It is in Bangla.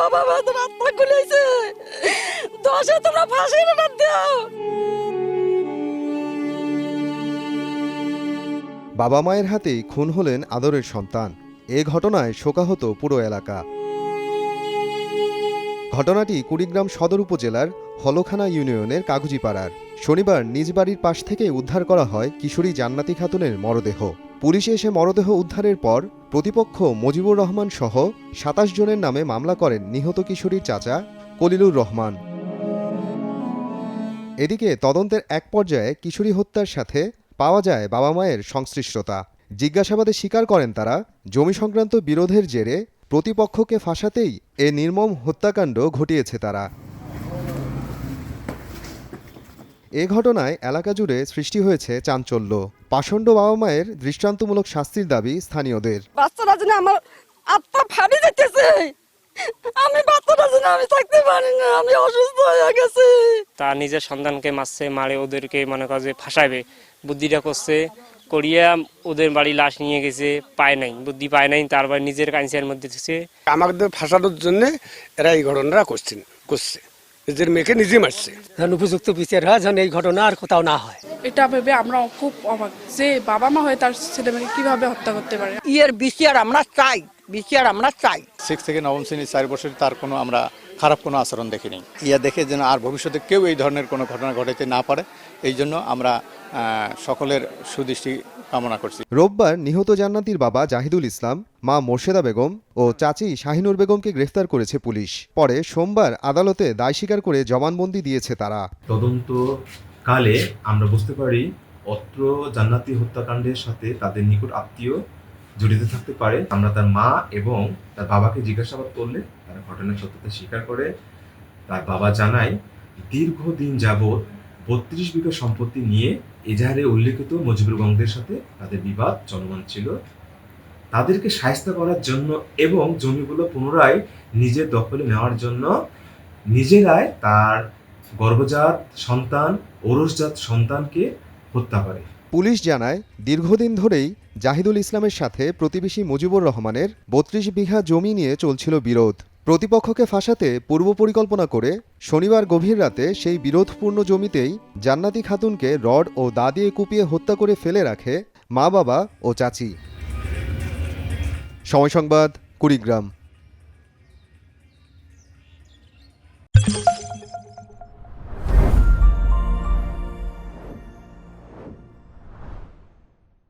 বাবা মা তো আত্মা খুলেছে, দশে তোমরা ফাঁসির রাত দাও। বাবা মায়ের হাতেই খুন হলেন আদরের সন্তান। এ ঘটনায় শোকাহত পুরো এলাকা। ঘটনাটি কুড়িগ্রাম সদর উপজেলার হলখানা ইউনিয়নের কাগজিপাড়ার। শনিবার নিজ বাড়ির পাশ থেকে উদ্ধার করা হয় কিশোরী জান্নাতি খাতুনের মরদেহ। পুলিশে এসে মরদেহ উদ্ধারের পর প্রতিপক্ষ মুজিবুর রহমান সহ ২৭ জনের নামে মামলা করেন নিহত কিশোরীর চাচা কলিলুর রহমান। এদিকে তদন্তের এক পর্যায়ে কিশোরী হত্যার সাথে পাওয়া যায় বাবা মায়ের সংশ্লিষ্টতা। জিজ্ঞাসাবাদে স্বীকার করেন তারা, জমি সংক্রান্ত বিরোধের জেরে প্রতিপক্ষকে ফাঁসাতেই এ নির্মম হত্যাকাণ্ড ঘটিয়েছে তারা। এ ঘটনায় এলাকা জুড়ে সৃষ্টি হয়েছে চাঞ্চল্য। পাষণ্ড বাবা মায়ের দৃষ্টান্তমূলক শাস্তির দাবি স্থানীয়দের। বাচ্চারা যেন আমার আত্মা ফাড়ি যেতেছে, আমি বাচ্চারা যেন আমি থাকতে পারি না, আমি অসুস্থ হয়ে গেছি। তার নিজের সন্তানকে মারছে, মারে ওদেরকে মনে করে যে ফাঁসাবে বুদ্ধিটা করছে, করিয়া ওদের বাড়ি লাশ নিয়ে গেছে, পায় নাই, বুদ্ধি পায় নাই, তারপর নিজের কাঁচিয়ার মধ্যে দিচ্ছে। আমাদের ফাঁসানোর জন্য এরা এই ঘটনাটা করছে, নিজের মেয়েকে নিজে মারছে। উপযুক্ত বিচার হয় যেন এই ঘটনা আর কোথাও না হয়, এটা ভেবে আমরা খুব অবাক যে বাবা মা হয়ে তার ছেলে মেয়েকে কিভাবে হত্যা করতে পারে। এর বিচার আমরা চাই, বিচার আমরা চাই। 6 থেকে 9ম শ্রেণী 4 বছর তার কোনো আমরা খারাপ কোনো আচরণ দেখিনি। ইয়া দেখে যেন আর ভবিষ্যতে কেউ এই ধরনের কোনো ঘটনা ঘটাতে না পারে, এই জন্য আমরা সকলের সুদৃষ্টি কামনা করছি। রোববার নিহত জান্নাতির বাবা জাহিদুল ইসলাম, মা মোর্শেদা বেগম ও চাচি শাহিনুর বেগমকে গ্রেফতার করেছে পুলিশ। পরে সোমবার আদালতে দায় স্বীকার করে জবানবন্দি দিয়েছে তারা। তদন্তকালে আমরা বুঝতে পারি অত্র জান্নাতি হত্যাকাণ্ডের সাথে তাদের নিকট আত্মীয় জড়িত থাকতে পারে। আমরা তার মা এবং তার বাবাকে জিজ্ঞাসাবাদ করলে তারা ঘটনার সত্যতা স্বীকার করে। তার বাবা জানায় দীর্ঘদিন যাবৎ 32 বিঘা সম্পত্তি নিয়ে এজাহারে উল্লেখিত মুজিবুর রহমানদের সাথে তাদের বিবাদ চলমান ছিল। তাদেরকে শায়েস্তা করার জন্য এবং জমিগুলো পুনরায় নিজের দখলে নেওয়ার জন্য নিজেরাই তার গর্ভজাত সন্তান, ওরসজাত সন্তানকে হত্যা করে। পুলিশ জানায় দীর্ঘদিন ধরেই জাহিদুল ইসলামের সাথে প্রতিবেশী মুজিবুর রহমানের 32 বিঘা জমি নিয়ে চলছিল বিরোধ। প্রতিপক্ষকে ফাঁসাতে পূর্ব পরিকল্পনা করে শনিবার গভীর রাতে সেই বিরোধপূর্ণ জমিতেই জান্নাতি খাতুনকে রড ও দা দিয়ে কুপিয়ে হত্যা করে ফেলে রাখে মা বাবা ও চাচি। সময় সংবাদ, কুড়িগ্রাম।